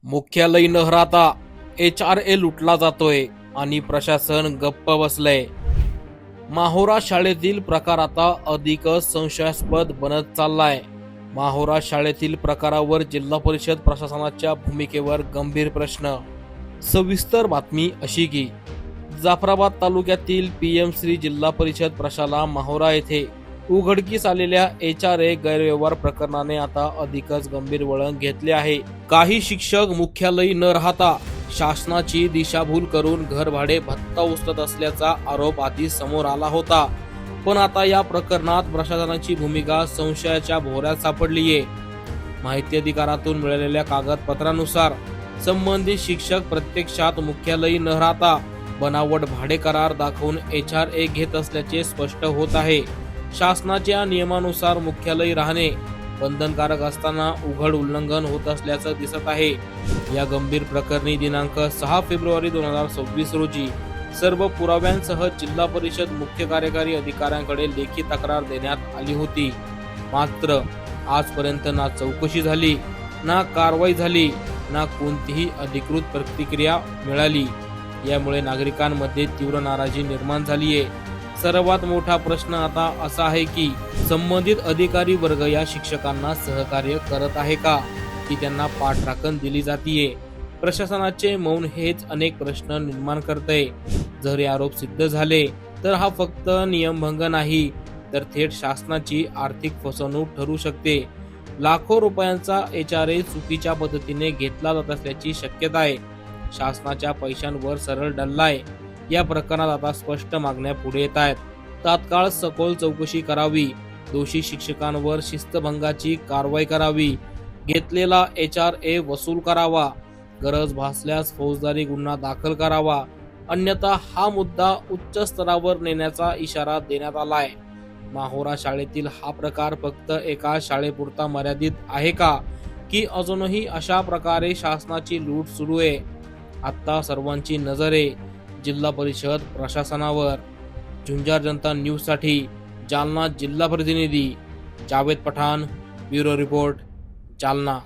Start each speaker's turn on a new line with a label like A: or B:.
A: मुख्यालय न राहता HRA लुटला जातोय आणि प्रशासन गप्प बसलंय। माहोरा शाळेतील प्रकार आता अधिकच संशयास्पद बनत चाललाय। माहोरा शाळेतील प्रकारावर जिल्हा परिषद प्रशासनाच्या भूमिकेवर गंभीर प्रश्न। सविस्तर बातमी अशी की जाफराबाद तालुक्यातील PM श्री जिल्हा परिषद प्रशाला माहोरा येथे उघडकीस आलेल्या HRA गैरव्यवहार प्रकरणाने आता अधिकच गंभीर वळण घेतले आहे। काही शिक्षक मुख्यालयी न राहता शासनाची दिशाभूल करून घर भाडे भत्ता उचलत असल्याचा आरोप आधी समोर आला होता, पण आता या प्रकरणात प्रशासनाची भूमिका संशयाच्या भोवऱ्यात सापडलीये। माहिती अधिकारातून मिळालेल्या कागदपत्रानुसार संबंधित शिक्षक प्रत्यक्षात मुख्यालयी न राहता बनावट भाडे करार दाखवून HRA घेत असल्याचे स्पष्ट होत आहे। शासनाच्या नियमानुसार मुख्यालयी राहणे बंधनकारक असताना उघड उल्लंघन होत असल्याचं दिसत आहे। या गंभीर प्रकरणी दिनांक 6 फेब्रुवारी 2026 रोजी सर्व पुराव्यांसह जिल्हा परिषद मुख्य कार्यकारी अधिकाऱ्यांकडे लेखी तक्रार देण्यात आली होती। मात्र आजपर्यंत ना चौकशी झाली, ना कारवाई झाली, ना कोणतीही अधिकृत प्रतिक्रिया मिळाली। यामुळे नागरिकांमध्ये तीव्र नाराजी निर्माण झाली आहे। सर्वात मोठा प्रश्न आता असा आहे की संबंधित अधिकारी वर्ग या शिक्षकांना सहकार्य करत आहे का, की त्यांना पाठराखण दिली जातीये। प्रशासनाचे मौन हेच अनेक प्रश्न निर्माण करते। जर हे आरोप सिद्ध झाले तर हा फक्त नियमभंग नाही, तर थेट शासनाची आर्थिक फसवणूक ठरू शकते। लाखो रुपयांचा HRA चुकीच्या पद्धतीने घेतला जात असल्याची शक्यता आहे। शासनाच्या पैशांवर सरळ डल्ला आहे। या प्रकरणात आता स्पष्ट मागण्या पुढे येत आहेत। तात्काळ सखोल चौकशी करावी, दोषी शिक्षकांवर शिस्तभंगाची कारवाई करावी, घेतलेला HRA वसूल करावा, गरज भासल्यास फौजदारी गुन्हा दाखल करावा, अन्यथा हा मुद्दा उच्च स्तरावर नेण्याचा इशारा देण्यात आलाय। माहोरा शाळेतील हा प्रकार फक्त एका शाळेपुरता मर्यादित आहे का, की अजूनही अशा प्रकारे शासनाची लूट सुरू आहे? आता सर्वांची नजर आहे जिल्हा परिषद प्रशासनावर। झुंजार जनता न्यूज साठी जालना जिल्हा प्रतिनिधी जावेद पठाण, ब्युरो रिपोर्ट, जालना।